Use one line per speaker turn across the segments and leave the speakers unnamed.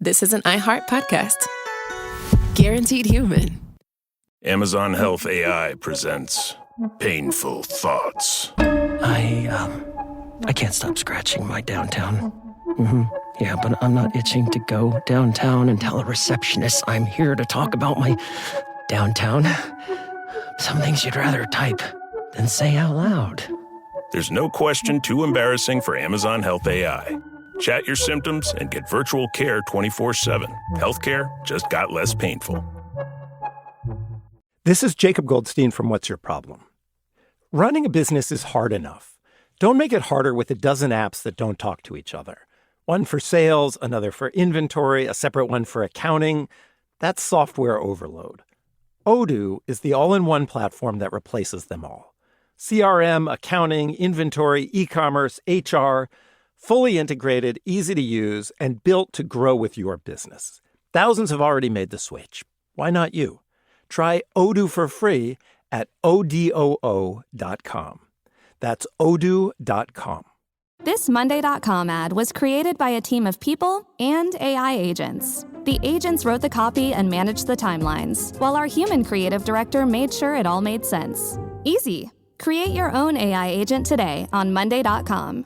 this is an iHeart podcast. Guaranteed human.
Amazon Health AI presents Painful Thoughts.
I can't stop scratching my downtown. Yeah, but I'm not itching to go downtown and tell a receptionist I'm here to talk about my downtown. Some things you'd rather type than say out loud.
There's no question too embarrassing for Amazon Health AI. Chat your symptoms and get virtual care 24/7. Healthcare just got less painful.
This is Jacob Goldstein from What's Your Problem? Running a business is hard enough. Don't make it harder with a dozen apps that don't talk to each other. One for sales, another for inventory, a separate one for accounting. That's software overload. Odoo is the all-in-one platform that replaces them all. CRM, accounting, inventory, e-commerce, HR, fully integrated, easy to use, and built to grow with your business. Thousands have already made the switch. Why not you? Try Odoo for free at odoo.com. That's odoo.com.
This Monday.com ad was created by a team of people and AI agents. The agents wrote the copy and managed the timelines, while our human creative director made sure it all made sense. Easy. Create your own AI agent today on Monday.com.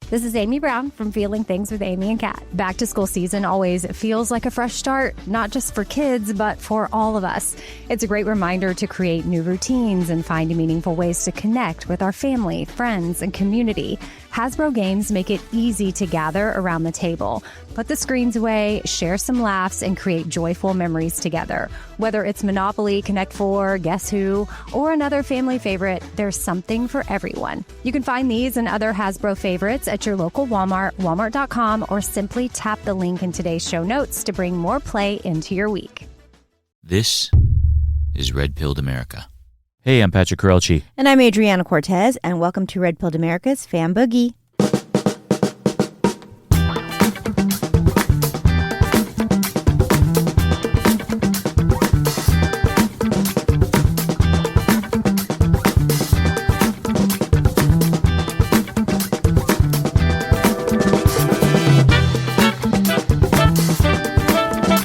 This is Amy Brown from Feeling Things with Amy and Kat. Back to school season always feels like a fresh start, not just for kids, but for all of us. It's a great reminder to create new routines and find meaningful ways to connect with our family, friends, and community. Hasbro games make it easy to gather around the table. Put the screens away, share some laughs, and create joyful memories together. Whether it's Monopoly, Connect 4, Guess Who, or another family favorite, there's something for everyone. You can find these and other Hasbro favorites at your local Walmart, walmart.com, or simply tap the link in today's show notes to bring more play into your week.
This is Red Pilled America. Hey, I'm Patrick Corelchi.
And I'm Adriana Cortez, and welcome to Red Pilled America's Fan Boogie.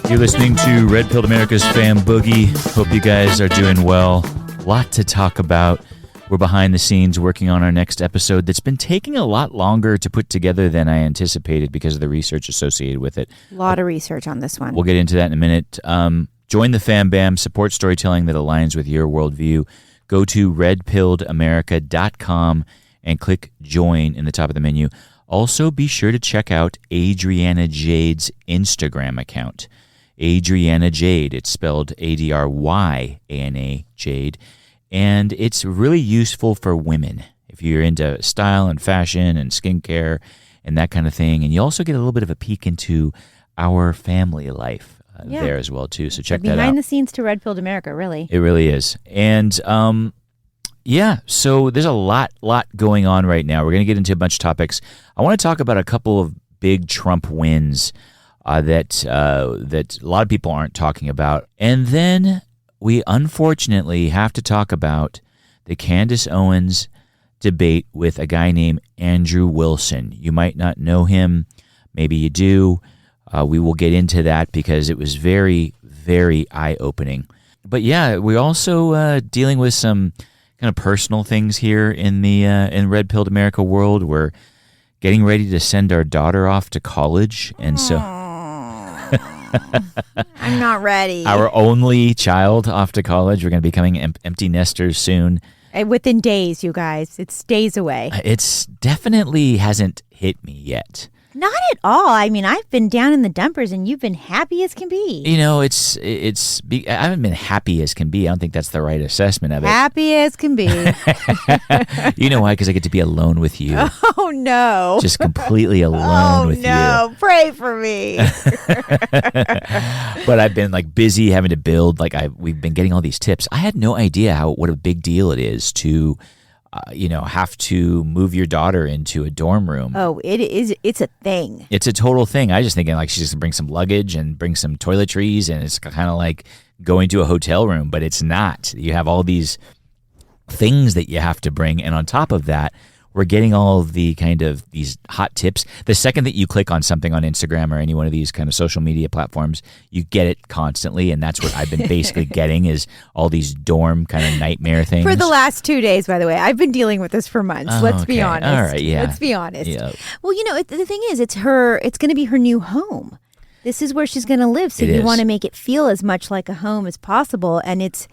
You're listening to Red Pilled America's Fan Boogie. Hope you guys are doing well. Lot to talk about. We're behind the scenes working on our next episode that's been taking a lot longer to put together than I anticipated because of the research associated with it.
A lot of research on this one.
We'll get into that in a minute. Join the Fam Bam, support storytelling that aligns with your worldview. Go to redpilledamerica.com and click join in the top of the menu. Also, be sure to check out Adriana Jade's Instagram account. Adriana Jade, it's spelled Adyana Jade, and it's really useful for women if you're into style and fashion and skincare and that kind of thing. And you also get a little bit of a peek into our family life there as well too. So check that out.
Behind the scenes to Red Pilled America, really.
It really is. And so there's a lot going on right now. We're going to get into a bunch of topics. I want to talk about a couple of big Trump wins that a lot of people aren't talking about. And then we unfortunately have to talk about the Candace Owens debate with a guy named Andrew Wilson. You might not know him. Maybe you do. We will get into that because it was very, very eye-opening. But yeah, we're also dealing with some kind of personal things here in the in Red Pilled America world. We're getting ready to send our daughter off to college, and so
I'm not ready.
Our only child off to college. We're going to be becoming empty nesters soon.
Within days, you guys. It's days away.
It's definitely hasn't hit me yet.
Not at all. I mean, I've been down in the dumpers, and you've been happy as can be.
You know, I haven't been happy as can be. I don't think that's the right assessment of it.
Happy as can be.
You know why? Because I get to be alone with you.
Oh, no.
Just completely alone with you.
Oh, no. Pray for me.
But I've been busy having to build. We've been getting all these tips. I had no idea what a big deal it is to have to move your daughter into a dorm room.
Oh, it is. It's a thing.
It's a total thing. I was just thinking she's just going to bring some luggage and bring some toiletries, and it's kind of like going to a hotel room, but it's not. You have all these things that you have to bring, and on top of that, We're getting all of the kind of these hot tips. The second that you click on something on Instagram or any one of these kind of social media platforms, you get it constantly. And that's what I've been basically getting is all these dorm kind of nightmare things.
For the last 2 days, by the way. I've been dealing with this for months. Let's be honest.
All right, yeah.
Let's be honest.
Yeah.
Well, the thing is, it's going to be her new home. This is where she's going to live. So you want to make it feel as much like a home as possible. And it's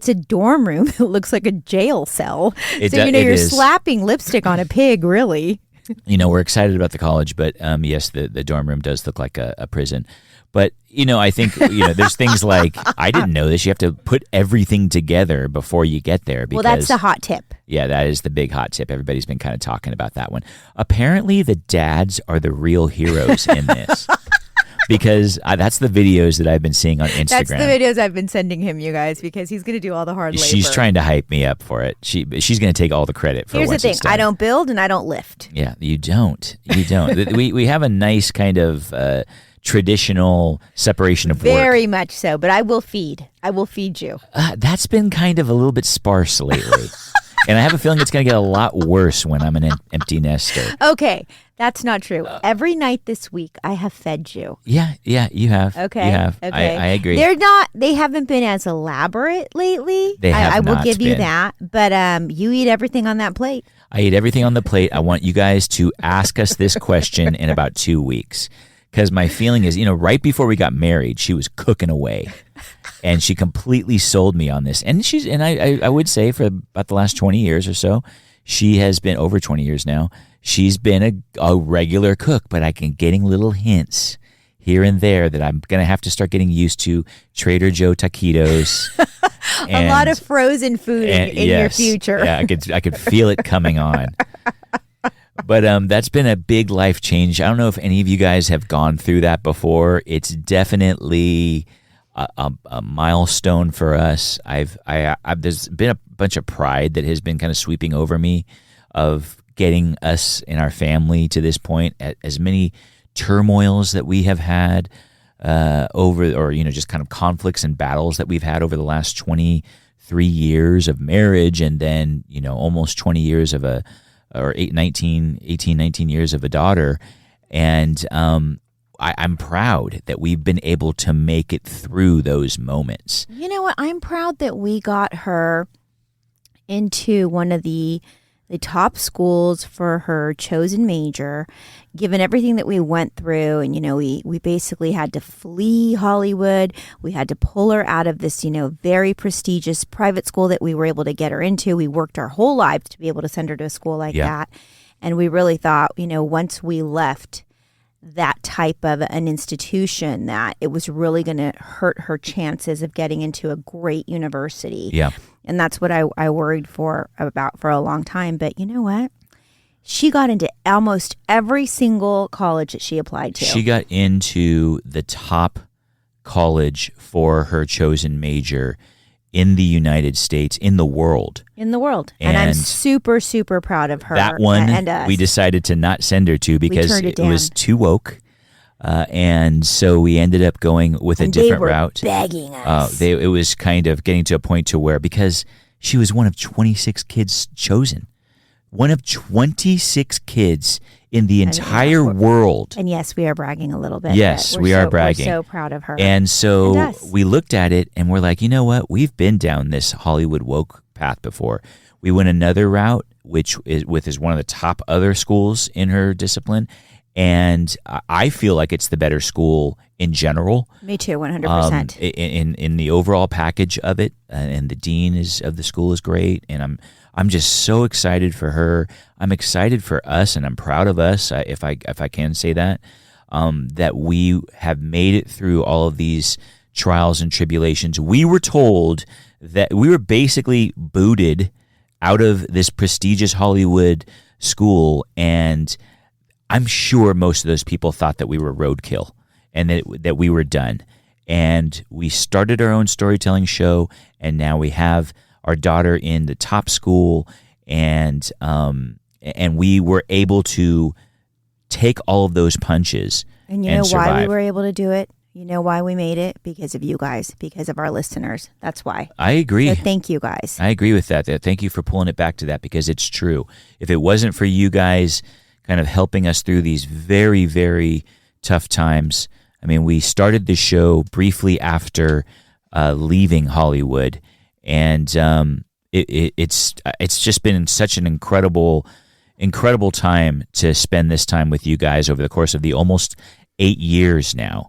a dorm room. It looks like a jail cell. You're slapping lipstick on a pig, really.
We're excited about the college, but yes, the dorm room does look like a prison. But, I think, there's things like, I didn't know this. You have to put everything together before you get there. Because,
well, that's the hot tip.
Yeah, that is the big hot tip. Everybody's been kind of talking about that one. Apparently, the dads are the real heroes in this. Because that's the videos that I've been seeing on Instagram.
That's the videos I've been sending him, you guys, because he's going to do all the hard labor.
She's trying to hype me up for it. She's going to take all the credit for it.
Here's the thing. I don't build and I don't lift.
Yeah, you don't. we have a nice kind of traditional separation of work.
Very much so, but I will feed. I will feed you.
That's been kind of a little bit sparse lately. And I have a feeling it's going to get a lot worse when I'm an empty nester.
Okay, that's not true. Every night this week, I have fed you.
Yeah, you have.
Okay.
You have.
Okay.
I agree.
They haven't been as elaborate lately.
They have
I will
not
give you
been.
that. But you eat everything on that plate.
I eat everything on the plate. I want you guys to ask us this question in about 2 weeks. Because my feeling is, right before we got married, she was cooking away. And she completely sold me on this. And I would say for about the last 20 years or so, she has been over 20 years now. She's been a regular cook, but I can getting little hints here and there that I'm going to have to start getting used to Trader Joe taquitos.
A lot of frozen food in your future.
Yeah, I could feel it coming on. But that's been a big life change. I don't know if any of you guys have gone through that before. It's definitely a milestone for us. There's been a bunch of pride that has been kind of sweeping over me of getting us and our family to this point. As many turmoils that we have had just kind of conflicts and battles that we've had over the last 23 years of marriage, and then almost 20 years of 19 years of a daughter. And I'm proud that we've been able to make it through those moments.
You know what? I'm proud that we got her into one of the top schools for her chosen major, given everything that we went through. And, we basically had to flee Hollywood. We had to pull her out of this, very prestigious private school that we were able to get her into. We worked our whole lives to be able to send her to a school like that. And we really thought, once we left that type of an institution, that it was really going to hurt her chances of getting into a great university.
Yeah.
And that's what I worried about for a long time. But you know what? She got into almost every single college that she applied to.
She got into the top college for her chosen major in the United States, in the world.
And I'm super, super proud of her.
That one
and us.
We decided to not send her to because it was too woke. And so we ended up going with a different route.
Begging us.
It was kind of getting to a point to where, because she was one of 26 kids chosen. One of 26 kids in the entire world.
And yes, we are bragging a little bit.
Yes, we are bragging.
We're so proud of her.
And so we looked at it and we're like, you know what? We've been down this Hollywood woke path before. We went another route, which is one of the top other schools in her discipline. And I feel like it's the better school in general.
Me too, 100%.
In the overall package of it, and the dean of the school is great, and I'm just so excited for her. I'm excited for us, and I'm proud of us, if I can say that, that we have made it through all of these trials and tribulations. We were told that we were basically booted out of this prestigious Hollywood school, and I'm sure most of those people thought that we were roadkill and that we were done. And we started our own storytelling show, and now we have our daughter in the top school, and we were able to take all of those punches.
And you know
survive.
why we were able to do it? You know why we made it? Because of you guys, because of our listeners. That's why.
I agree.
So thank you guys.
I agree with that. Thank you for pulling it back to that, because it's true. If it wasn't for you guys kind of helping us through these very, very tough times, I mean, we started the show briefly after leaving Hollywood, and it's just been such an incredible time to spend this time with you guys over the course of the almost 8 years now.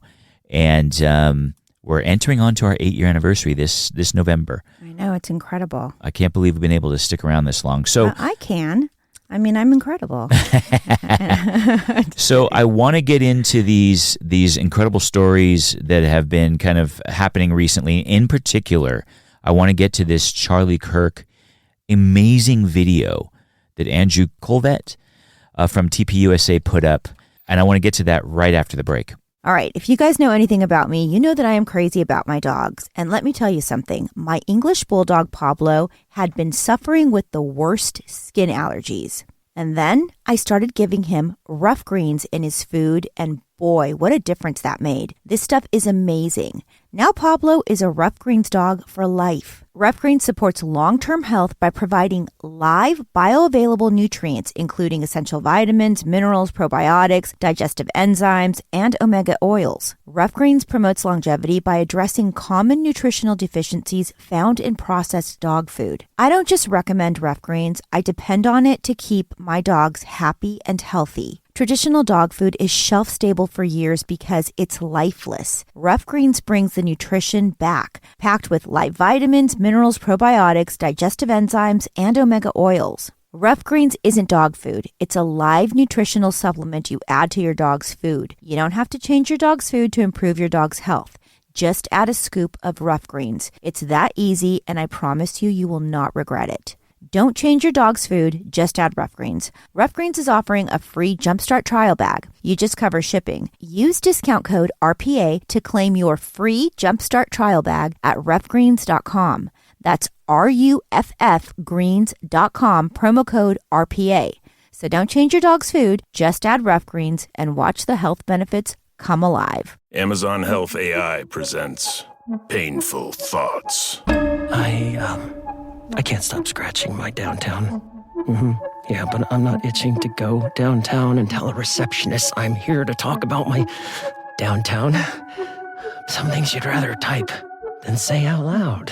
And we're entering on to our 8-year anniversary this November.
I know, it's incredible.
I can't believe we've been able to stick around this long. So
I can. I mean, I'm incredible.
So I want to get into these incredible stories that have been kind of happening recently. In particular, I want to get to this Charlie Kirk amazing video that Andrew Kolvet from TPUSA put up. And I want to get to that right after the break.
All right, if you guys know anything about me, you know that I am crazy about my dogs. And let me tell you something. My English Bulldog Pablo had been suffering with the worst skin allergies. And then I started giving him rough greens in his food, and boy, what a difference that made. This stuff is amazing. Now Pablo is a Rough Greens dog for life. Rough Greens supports long-term health by providing live, bioavailable nutrients, including essential vitamins, minerals, probiotics, digestive enzymes, and omega oils. Rough Greens promotes longevity by addressing common nutritional deficiencies found in processed dog food. I don't just recommend Rough Greens, I depend on it to keep my dogs happy and healthy. Traditional dog food is shelf-stable for years because it's lifeless. Rough Greens brings the nutrition back, packed with live vitamins, minerals, probiotics, digestive enzymes, and omega oils. Rough Greens isn't dog food. It's a live nutritional supplement you add to your dog's food. You don't have to change your dog's food to improve your dog's health. Just add a scoop of Rough Greens. It's that easy, and I promise you will not regret it. Don't change your dog's food, just add Rough Greens. Rough Greens is offering a free Jumpstart trial bag. You just cover shipping. Use discount code RPA to claim your free Jumpstart trial bag at roughgreens.com. That's RUFF greens.com, promo code RPA. So don't change your dog's food, just add Rough Greens and watch the health benefits come alive.
Amazon Health AI presents Painful Thoughts.
I can't stop scratching my downtown. Yeah, but I'm not itching to go downtown and tell a receptionist I'm here to talk about my downtown. Some things you'd rather type than say out loud.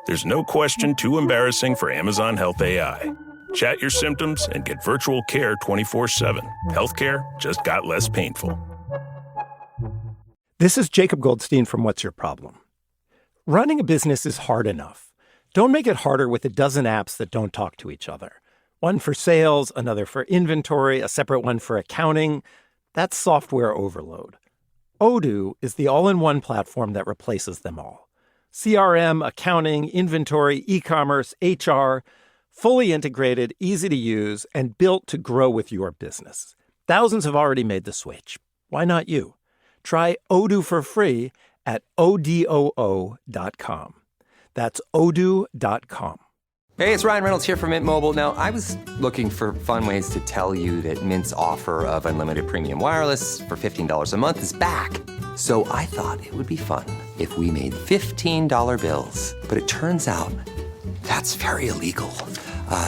There's no question too embarrassing for Amazon Health AI. Chat your symptoms and get virtual care 24/7. Healthcare just got less painful.
This is Jacob Goldstein from What's Your Problem? Running a business is hard enough. Don't make it harder with a dozen apps that don't talk to each other. One for sales, another for inventory, a separate one for accounting. That's software overload. Odoo is the all-in-one platform that replaces them all. CRM, accounting, inventory, e-commerce, HR, fully integrated, easy to use, and built to grow with your business. Thousands have already made the switch. Why not you? Try Odoo for free at odoo.com. That's odoo.com.
Hey, it's Ryan Reynolds here from Mint Mobile. Now, I was looking for fun ways to tell you that Mint's offer of unlimited premium wireless for $15 a month is back. So I thought it would be fun if we made $15 bills. But it turns out that's very illegal.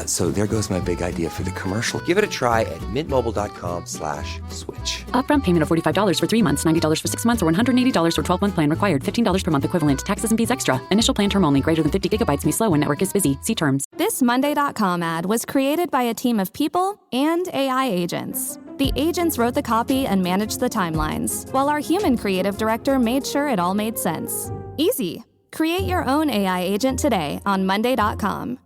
So there goes my big idea for the commercial. Give it a try at mintmobile.com/switch.
Upfront payment of $45 for 3 months, $90 for 6 months, or $180 for 12-month plan required. $15 per month equivalent. Taxes and fees extra. Initial plan term only. Greater than 50 gigabytes may slow when network is busy. See terms.
This Monday.com ad was created by a team of people and AI agents. The agents wrote the copy and managed the timelines, while our human creative director made sure it all made sense. Easy. Create your own AI agent today on Monday.com.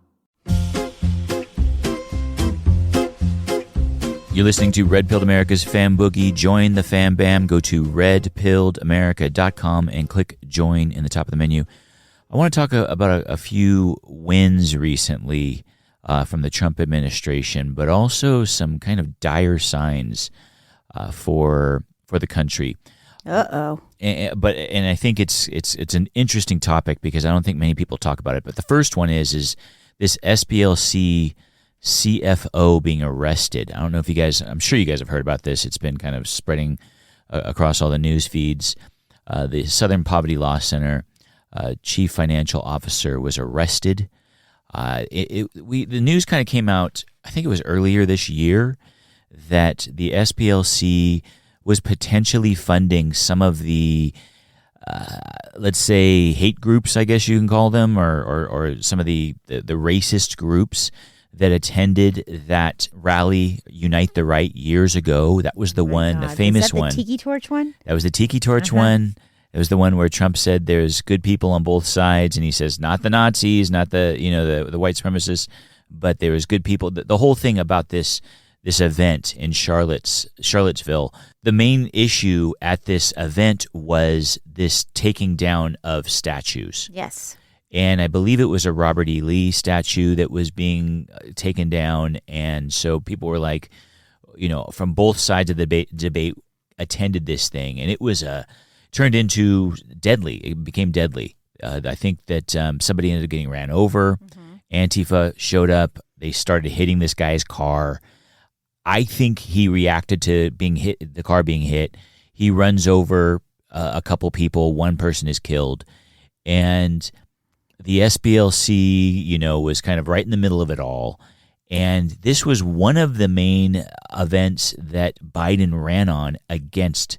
You're listening to Red Pilled America's Fan Boogie. Join the Fan Bam. Go to redpilledamerica.com and click join in the top of the menu. I want to talk about a few wins recently from the Trump administration, but also some kind of dire signs for the country.
Uh-oh.
And I think it's an interesting topic because I don't think many people talk about it. But the first one is this SPLC CFO being arrested. I don't know if you guys, I'm sure you guys have heard about this. It's been kind of spreading across all the news feeds. the Southern Poverty Law Center chief financial officer was arrested. The news kind of came out, I think it was earlier this year, that the SPLC was potentially funding some of the, let's say, hate groups, I guess you can call them, or some of the racist groups that attended that rally, Unite the Right, years ago. That was the one, the famous one.
Was that the Tiki Torch one?
That was the Tiki Torch one. It was the one where Trump said there's good people on both sides, and he says not the Nazis, not the the white supremacists, but there was good people. The whole thing about this event in Charlottesville, the main issue at this event was this taking down of statues.
Yes.
And I believe it was a Robert E. Lee statue that was being taken down, and so people were like, from both sides of the debate attended this thing, and it was turned into deadly. It became deadly. I think that somebody ended up getting ran over. Antifa showed up. They started hitting this guy's car. I think he reacted to the car being hit. He runs over a couple people. One person is killed. And the SPLC, was kind of right in the middle of it all. And this was one of the main events that Biden ran on against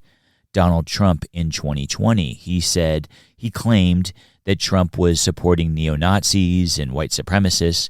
Donald Trump in 2020. He claimed that Trump was supporting neo-Nazis and white supremacists,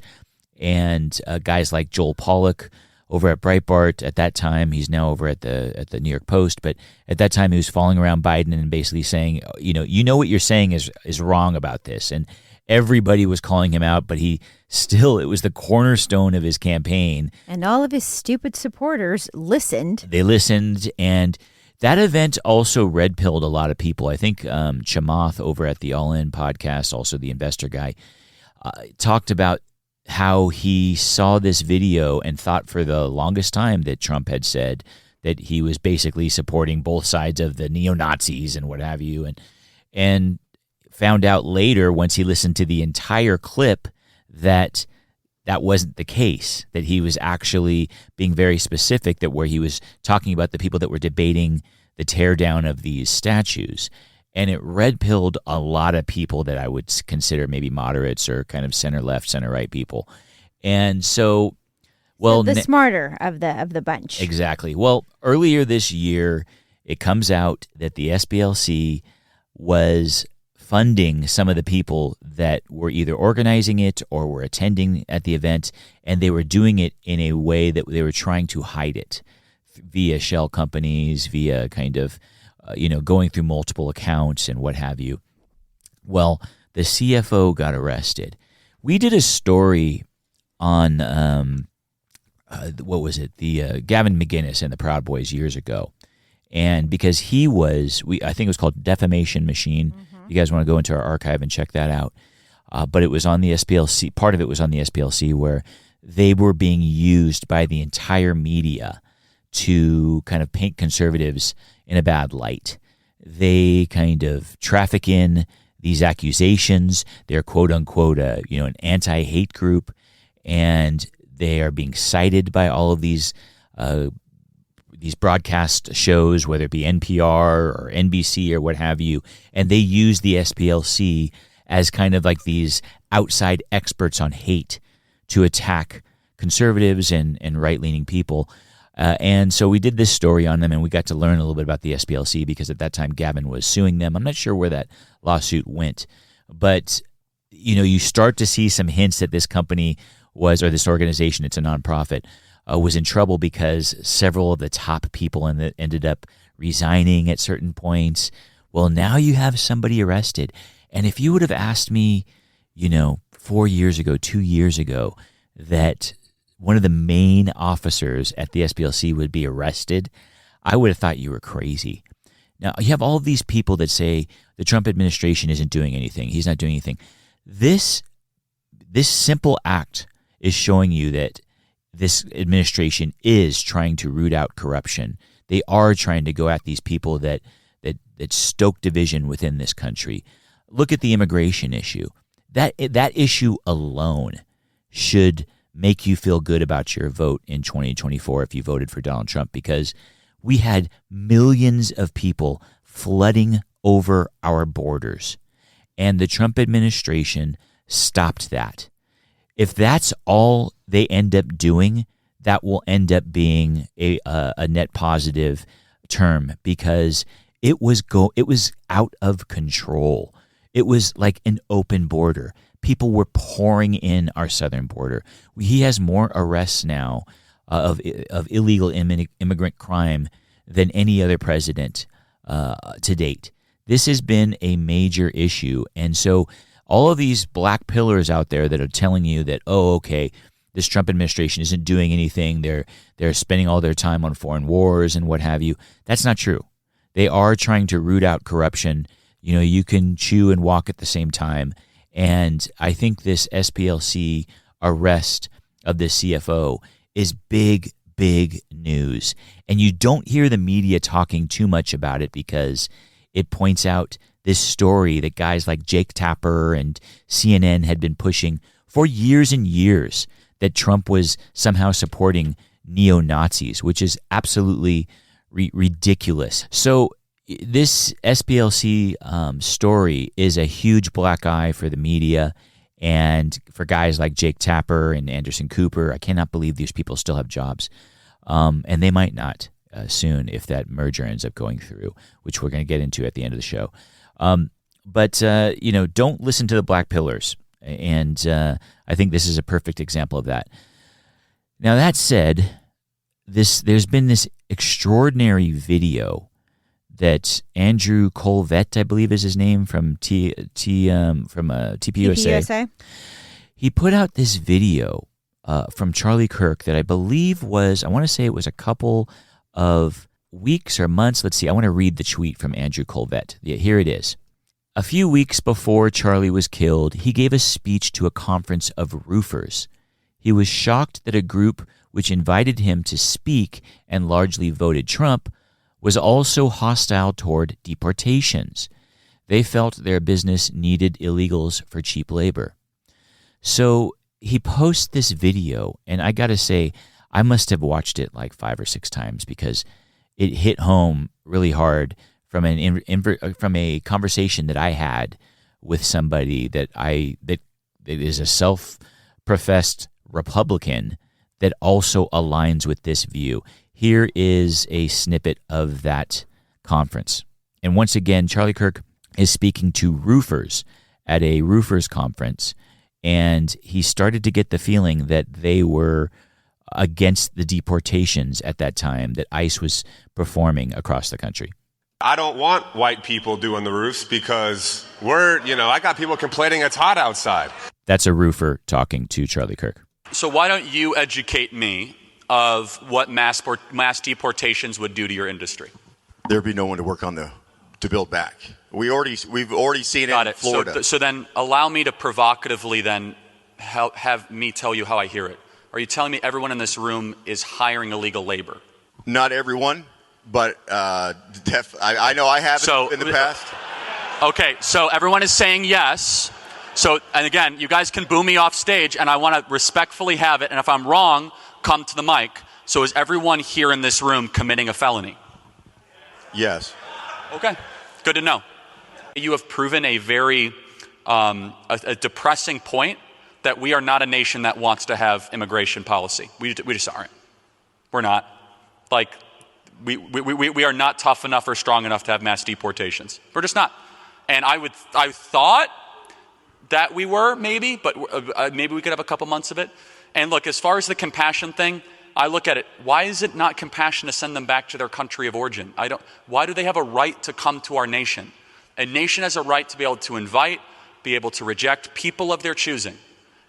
and guys like Joel Pollak over at Breitbart at that time. He's now over at the New York Post, but at that time he was following around Biden and basically saying, what you're saying is wrong about this. And everybody was calling him out, but it was the cornerstone of his campaign.
And all of his stupid supporters listened.
They listened, and that event also red-pilled a lot of people. I think Chamath over at the All In podcast, also the investor guy, talked about how he saw this video and thought for the longest time that Trump had said that he was basically supporting both sides of the neo-Nazis and what have you, and found out later, once he listened to the entire clip, that wasn't the case, that he was actually being very specific, that where he was talking about the people that were debating the teardown of these statues. And it red-pilled a lot of people that I would consider maybe moderates or kind of center-left, center-right people. And so,
the smarter of the bunch.
Exactly. Well, earlier this year, it comes out that the SPLC was funding some of the people that were either organizing it or were attending at the event, and they were doing it in a way that they were trying to hide it via shell companies, via kind of, going through multiple accounts and what have you. Well, the CFO got arrested. We did a story on, the Gavin McInnes and the Proud Boys years ago. And because I think it was called Defamation Machine. You guys want to go into our archive and check that out. But it was on the SPLC. Part of it was on the SPLC, where they were being used by the entire media to kind of paint conservatives in a bad light. They kind of traffic in these accusations. They're quote unquote, an anti-hate group, and they are being cited by all of these broadcast shows, whether it be NPR or NBC or what have you, and they use the SPLC as kind of like these outside experts on hate to attack conservatives and right-leaning people. And so we did this story on them, and we got to learn a little bit about the SPLC because at that time Gavin was suing them. I'm not sure where that lawsuit went, but you start to see some hints that this company or this organization, it's a nonprofit, was in trouble because several of the top people ended up resigning at certain points. Well, now you have somebody arrested. And if you would have asked me, 4 years ago, 2 years ago, that one of the main officers at the SPLC would be arrested, I would have thought you were crazy. Now, you have all of these people that say the Trump administration isn't doing anything. He's not doing anything. This simple act is showing you that this administration is trying to root out corruption. They are trying to go at these people that stoke division within this country. Look at the immigration issue. That issue alone should make you feel good about your vote in 2024 if you voted for Donald Trump, because we had millions of people flooding over our borders. And the Trump administration stopped that. If that's all they end up doing, that will end up being a net positive term, because it was out of control. It was like an open border. People were pouring in our southern border. He has more arrests now of illegal immigrant crime than any other president to date. This has been a major issue. And so all of these black pillars out there that are telling you that, oh, okay, this Trump administration isn't doing anything, they're spending all their time on foreign wars and what have you, that's not true. They are trying to root out corruption. You know, you can chew and walk at the same time. And I think this SPLC arrest of the CFO is big, big news. And you don't hear the media talking too much about it because it points out this story that guys like Jake Tapper and CNN had been pushing for years and years, that Trump was somehow supporting neo-Nazis, which is absolutely ridiculous. So this SPLC story is a huge black eye for the media and for guys like Jake Tapper and Anderson Cooper. I cannot believe these people still have jobs, and they might not soon if that merger ends up going through, which we're going to get into at the end of the show. But don't listen to the black pillars, and I think this is a perfect example of that. Now, that said, there's been this extraordinary video that Andrew Kolvet, I believe is his name, from TPUSA. He put out this video from Charlie Kirk that I believe was, I want to say it was a couple of weeks or months. Let's see, I want to read the tweet from Andrew Kolvet. Yeah, here it is. A few weeks before Charlie was killed, he gave a speech to a conference of roofers. He was shocked that a group which invited him to speak and largely voted Trump was also hostile toward deportations. They felt their business needed illegals for cheap labor. So he posts this video, and I got to say, I must have watched it like 5 or 6 times because it hit home really hard from a conversation that I had with somebody that is a self-professed Republican that also aligns with this view. Here is a snippet of that conference. And once again, Charlie Kirk is speaking to roofers at a roofers conference, and he started to get the feeling that they were against the deportations at that time that ICE was performing across the country.
I don't want white people doing the roofs because I got people complaining it's hot outside.
That's a roofer talking to Charlie Kirk.
So why don't you educate me of what mass deportations would do to your industry?
There'd be no one to work on to build back. We've already seen it in Florida.
So then allow me to provocatively then have me tell you how I hear it. Are you telling me everyone in this room is hiring illegal labor?
Not everyone, but I know I have in the past.
Okay, so everyone is saying yes. So, and again, you guys can boo me off stage, and I want to respectfully have it. And if I'm wrong, come to the mic. So is everyone here in this room committing a felony?
Yes.
Okay, good to know. You have proven a very a depressing point that we are not a nation that wants to have immigration policy. We just aren't. We're not. Like, we are not tough enough or strong enough to have mass deportations. We're just not. And I thought that we were, maybe, but maybe we could have a couple months of it. And look, as far as the compassion thing, I look at it, why is it not compassion to send them back to their country of origin? Why do they have a right to come to our nation? A nation has a right to be able to invite, be able to reject people of their choosing.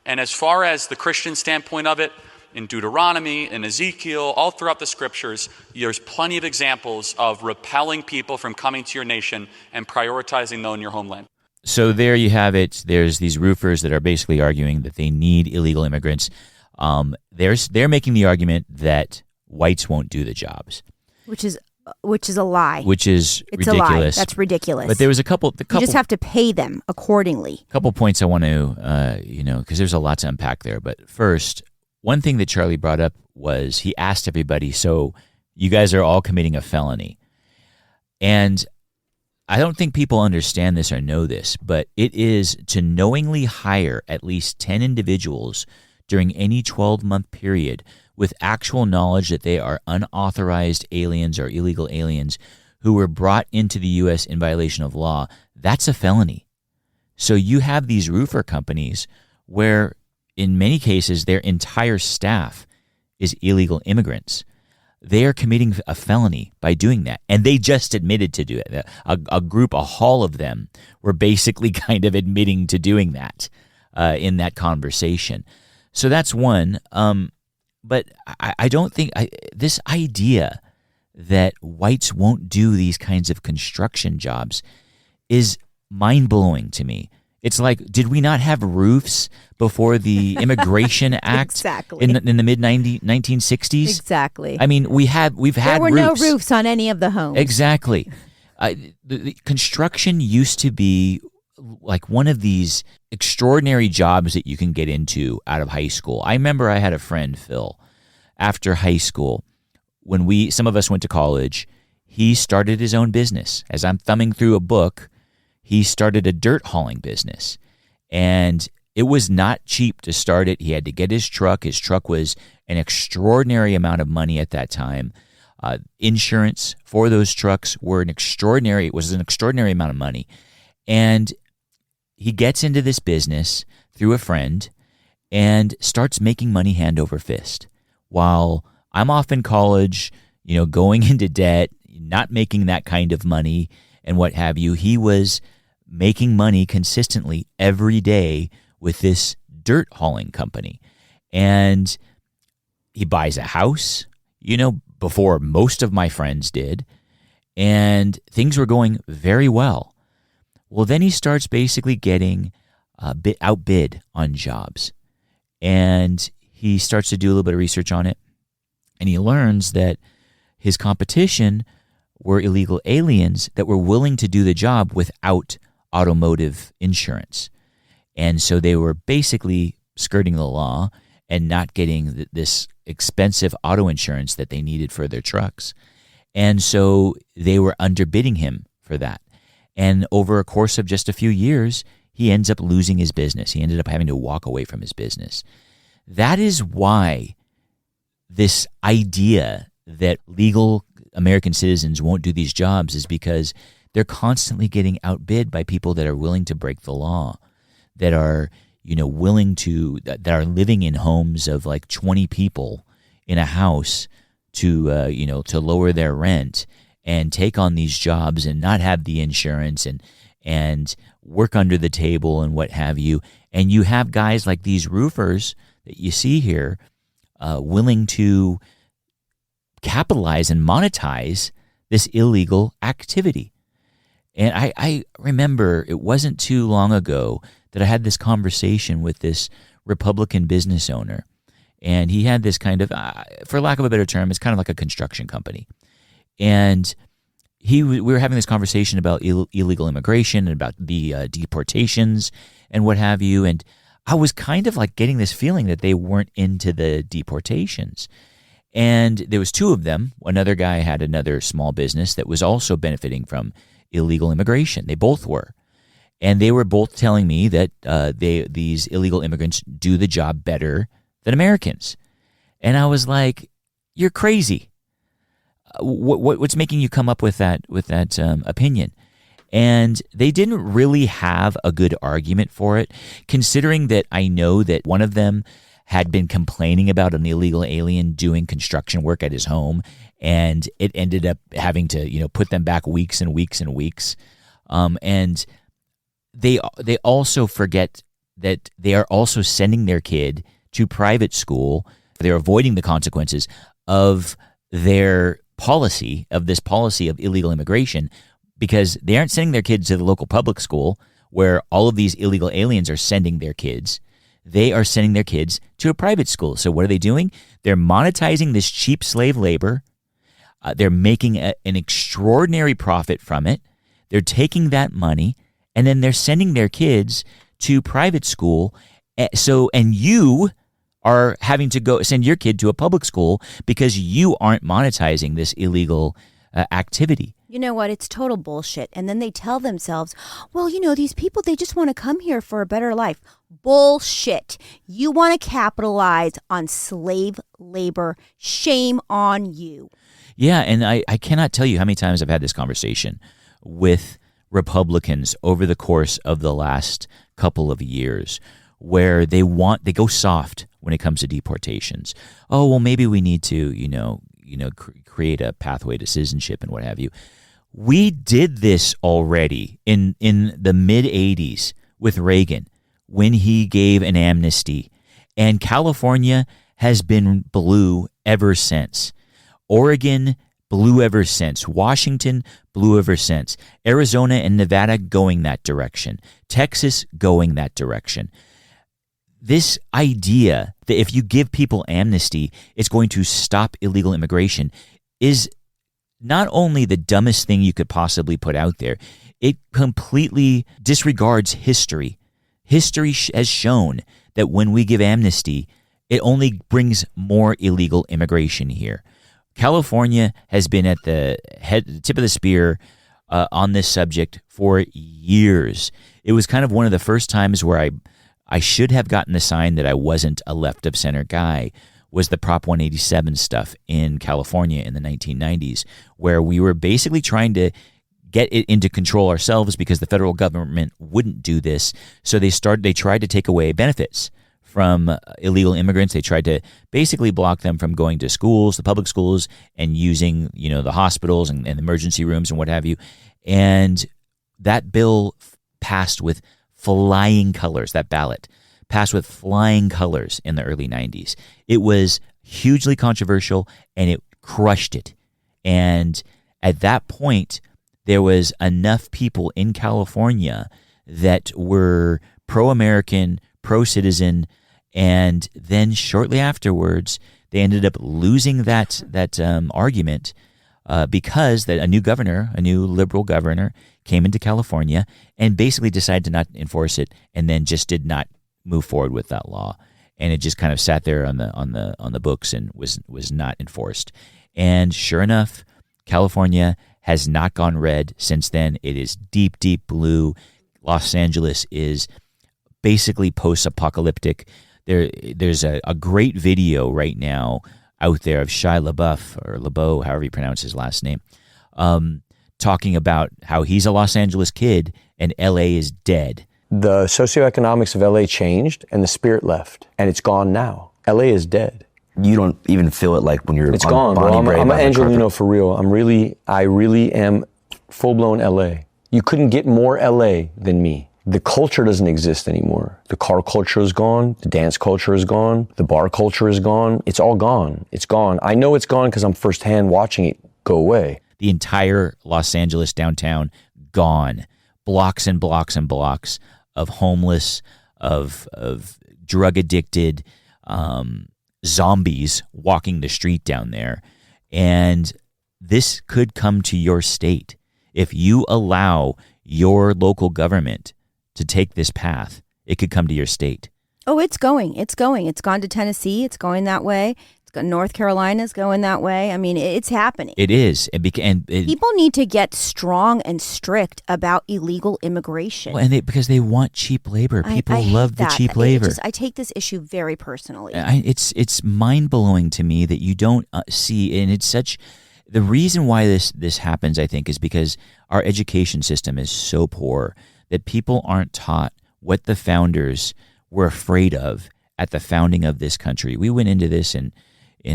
And as far as the Christian standpoint of it, in Deuteronomy, in Ezekiel, all throughout the scriptures, there's plenty of examples of repelling people from coming to your nation and prioritizing them in your homeland.
So there you have it. There's these roofers that are basically arguing that they need illegal immigrants. They're making the argument that whites won't do the jobs, which is
a lie.
Which is
it's
ridiculous.
A lie. That's ridiculous.
But there was a couple.
You just have to pay them accordingly.
A couple points I want to, because there's a lot to unpack there. But first, one thing that Charlie brought up was he asked everybody, so you guys are all committing a felony. And I don't think people understand this or know this, but it is to knowingly hire at least 10 individuals during any 12-month period with actual knowledge that they are unauthorized aliens or illegal aliens who were brought into the U.S. in violation of law. That's a felony. So you have these roofer companies where, in many cases, their entire staff is illegal immigrants. They are committing a felony by doing that. And they just admitted to do it. A hall of them were basically kind of admitting to doing that in that conversation. So that's one. But I don't think this idea that whites won't do these kinds of construction jobs is mind-blowing to me. It's like, did we not have roofs before the Immigration Act
Exactly.
in the mid-1960s?
Exactly.
I mean, we've had roofs.
There were no roofs on any of the homes.
Exactly. The construction used to be like one of these extraordinary jobs that you can get into out of high school. I remember I had a friend, Phil, after high school, when some of us went to college, he started his own business. As I'm thumbing through a book, he started a dirt hauling business. And it was not cheap to start it. He had to get his truck. His truck was an extraordinary amount of money at that time. Insurance for those trucks was an extraordinary amount of money. And he gets into this business through a friend and starts making money hand over fist. While I'm off in college, going into debt, not making that kind of money and what have you, he was making money consistently every day with this dirt hauling company. And he buys a house, before most of my friends did, and things were going very well. Well, then he starts basically getting outbid on jobs. And he starts to do a little bit of research on it. And he learns that his competition were illegal aliens that were willing to do the job without automotive insurance. And so they were basically skirting the law and not getting this expensive auto insurance that they needed for their trucks. And so they were underbidding him for that. And over a course of just a few years, he ends up losing his business. He ended up having to walk away from his business. That is why this idea that legal American citizens won't do these jobs is because they're constantly getting outbid by people that are willing to break the law, that are, that are living in homes of like 20 people in a house to lower their rent and take on these jobs and not have the insurance and work under the table and what have you. And you have guys like these roofers that you see here willing to capitalize and monetize this illegal activity. And I remember it wasn't too long ago that I had this conversation with this Republican business owner. And he had this kind of, for lack of a better term, it's kind of like a construction company. And we were having this conversation about illegal immigration and about the deportations and what have you. And I was kind of like getting this feeling that they weren't into the deportations. And there was two of them. Another guy had another small business that was also benefiting from illegal immigration. They both were. And they were both telling me that these illegal immigrants do the job better than Americans. And I was like, you're crazy. What's making you come up with that opinion? And they didn't really have a good argument for it, considering that I know that one of them had been complaining about an illegal alien doing construction work at his home, and it ended up having to, put them back weeks and weeks and weeks. And they also forget that they are also sending their kid to private school. They're avoiding the consequences of their policy of illegal immigration, because they aren't sending their kids to the local public school where all of these illegal aliens are sending their kids. They are sending their kids to a private school. So what are they doing? They're monetizing this cheap slave labor. They're making an extraordinary profit from it. They're taking that money, and then they're sending their kids to private school. And you are having to go send your kid to a public school because you aren't monetizing this illegal activity.
You know what? It's total bullshit. And then they tell themselves, well, these people, they just want to come here for a better life. Bullshit. You want to capitalize on slave labor. Shame on you.
Yeah, and I cannot tell you how many times I've had this conversation with Republicans over the course of the last couple of years where they go soft when it comes to deportations. Oh, well, maybe we need to, create a pathway to citizenship and what have you. We did this already in the mid-'80s with Reagan when he gave an amnesty, and California has been blue ever since. Oregon, blue ever since. Washington, blue ever since. Arizona and Nevada going that direction. Texas going that direction. This idea that if you give people amnesty, it's going to stop illegal immigration is not only the dumbest thing you could possibly put out there, it completely disregards history. History has shown that when we give amnesty, it only brings more illegal immigration here. California has been at the tip of the spear on this subject for years. It was kind of one of the first times where I should have gotten the sign that I wasn't a left-of-center guy was the Prop 187 stuff in California in the 1990s, where we were basically trying to get it into control ourselves because the federal government wouldn't do this. So they tried to take away benefits from illegal immigrants. They tried to basically block them from going to schools, the public schools, and using, the hospitals and emergency rooms and what have you. And that bill passed with flying colors, that ballot passed with flying colors in the early 90s. It was hugely controversial, and it crushed it. And at that point, there was enough people in California that were pro-American, pro-citizen, and then shortly afterwards, they ended up losing that argument because a new liberal governor, came into California and basically decided to not enforce it, and then just did not move forward with that law, and it just kind of sat there on the books and was not enforced. And sure enough, California has not gone red since then. It is deep, deep blue. Los Angeles is basically post-apocalyptic. There's a great video right now out there of Shia LaBeouf, or LeBeau, however you pronounce his last name, talking about how he's a Los Angeles kid and LA is dead.
The socioeconomics of LA changed and the spirit left, and it's gone now. LA is dead.
You don't even feel it like when you're
It's gone, bro. I'm an Angelino for real. I really am full-blown LA. You couldn't get more LA than me. The culture doesn't exist anymore. The car culture is gone. The dance culture is gone. The bar culture is gone. It's all gone. It's gone. I know it's gone because I'm firsthand watching it go away.
The entire Los Angeles downtown gone. Blocks and blocks and blocks of homeless, of drug-addicted zombies walking the street down there. And this could come to your state. If you allow your local government to take this path, it could come to your state.
Oh, it's going. It's going. It's gone to Tennessee. It's going that way. North Carolina's going that way. I mean, it's happening.
It is.
People need to get strong and strict about illegal immigration.
Well, because they want cheap labor. People love the cheap labor.
I take this issue very personally.
It's mind-blowing to me that you don't see, and it's such... The reason why this happens, I think, is because our education system is so poor that people aren't taught what the founders were afraid of at the founding of this country. We went into this in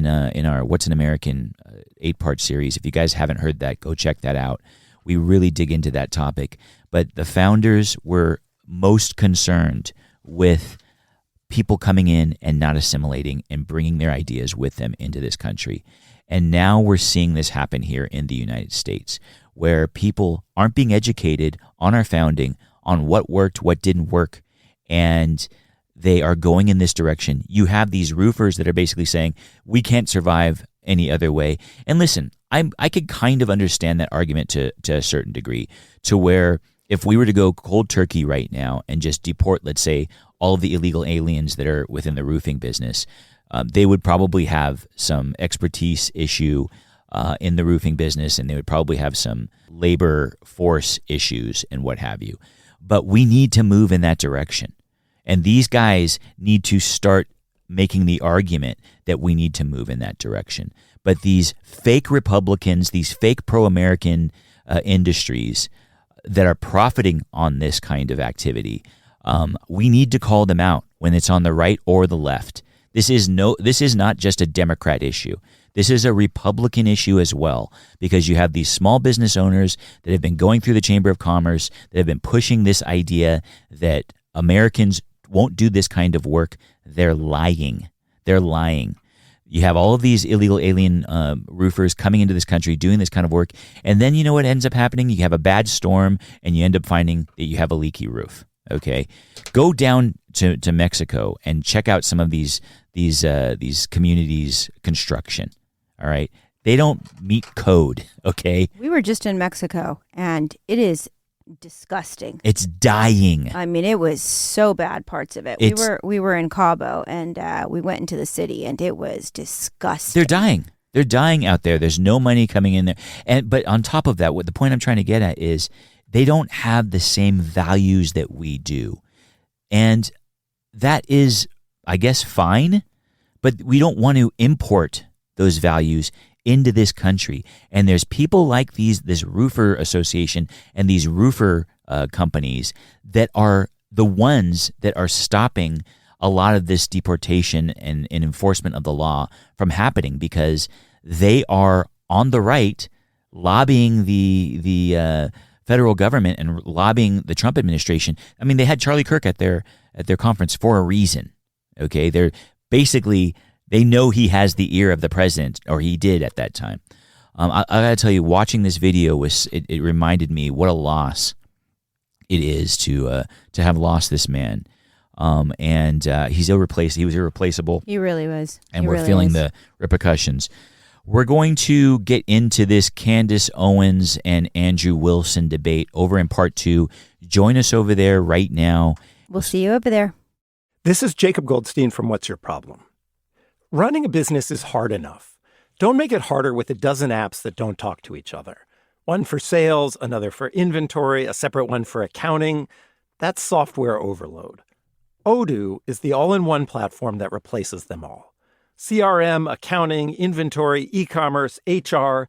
our What's an American 8-part series. If you guys haven't heard that, go check that out. We really dig into that topic. But the founders were most concerned with people coming in and not assimilating and bringing their ideas with them into this country. And now we're seeing this happen here in the United States, where people aren't being educated on our founding, on what worked, what didn't work, and they are going in this direction. You have these roofers that are basically saying, we can't survive any other way. And listen, I could kind of understand that argument to a certain degree, to where if we were to go cold turkey right now and just deport, let's say, all of the illegal aliens that are within the roofing business, they would probably have some expertise issue in the roofing business, and they would probably have some labor force issues and what have you. But we need to move in that direction. And these guys need to start making the argument that we need to move in that direction. But these fake Republicans, these fake pro-American industries that are profiting on this kind of activity, we need to call them out when it's on the right or the left. This is not just a Democrat issue. This is a Republican issue as well, because you have these small business owners that have been going through the Chamber of Commerce, that have been pushing this idea that Americans won't do this kind of work. They're lying. They're lying. You have all of these illegal alien roofers coming into this country doing this kind of work, and then you know what ends up happening? You have a bad storm, and you end up finding that you have a leaky roof. Okay, go down to Mexico and check out some of these communities' construction. All right, they don't meet code. Okay,
We were just in Mexico, and it is disgusting.
it's dying.
I mean, it was so bad, parts of it. We were in Cabo, and we went into the city, and it was disgusting.
They're dying. They're dying out there. There's no money coming in there. But on top of that, what the point I'm trying to get at is they don't have the same values that we do. And that is, I guess, fine, but we don't want to import those values into this country. And there's people like this roofer association and these roofer companies that are the ones that are stopping a lot of this deportation and enforcement of the law from happening, because they are on the right lobbying the federal government and lobbying the Trump administration. I mean, they had Charlie Kirk at their conference for a reason. Okay, they're basically, they know he has the ear of the president, or he did at that time. I gotta tell you, watching this video it reminded me what a loss it is to have lost this man. And he's irreplaceable. He was irreplaceable.
He really was.
And we're feeling the repercussions. We're going to get into this Candace Owens and Andrew Wilson debate over in part 2. Join us over there right now.
We'll see you over there.
This is Jacob Goldstein from What's Your Problem? Running a business is hard enough. Don't make it harder with a dozen apps that don't talk to each other. One for sales, another for inventory, a separate one for accounting. That's software overload. Odoo is the all-in-one platform that replaces them all. CRM, accounting, inventory, e-commerce, HR,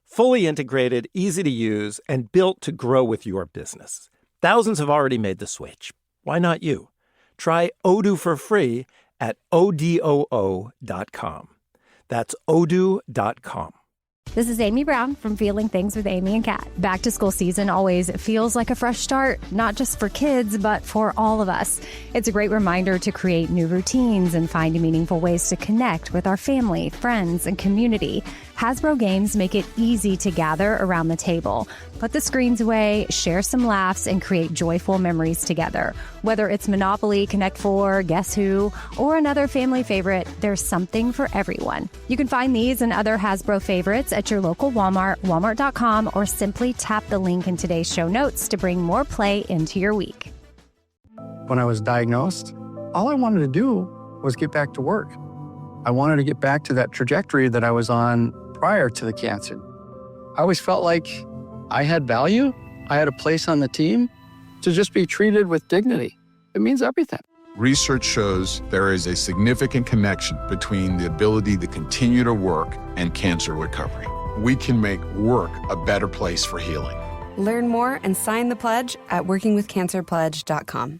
fully integrated, easy to use, and built to grow with your business. Thousands have already made the switch. Why not you? Try Odoo for free at odoo.com. That's odoo.com.
This is Amy Brown from Feeling Things with Amy and Kat. Back to school season always feels like a fresh start, not just for kids, but for all of us. It's a great reminder to create new routines and find meaningful ways to connect with our family, friends, and community. Hasbro games make it easy to gather around the table. Put the screens away, share some laughs, and create joyful memories together. Whether it's Monopoly, Connect 4, Guess Who, or another family favorite, there's something for everyone. You can find these and other Hasbro favorites at your local Walmart, walmart.com, or simply tap the link in today's show notes to bring more play into your week.
When I was diagnosed, all I wanted to do was get back to work. I wanted to get back to that trajectory that I was on prior to the cancer. I always felt like I had value, I had a place on the team. To just be treated with dignity, it means everything.
Research shows there is a significant connection between the ability to continue to work and cancer recovery. We can make work a better place for healing.
Learn more and sign the pledge at workingwithcancerpledge.com.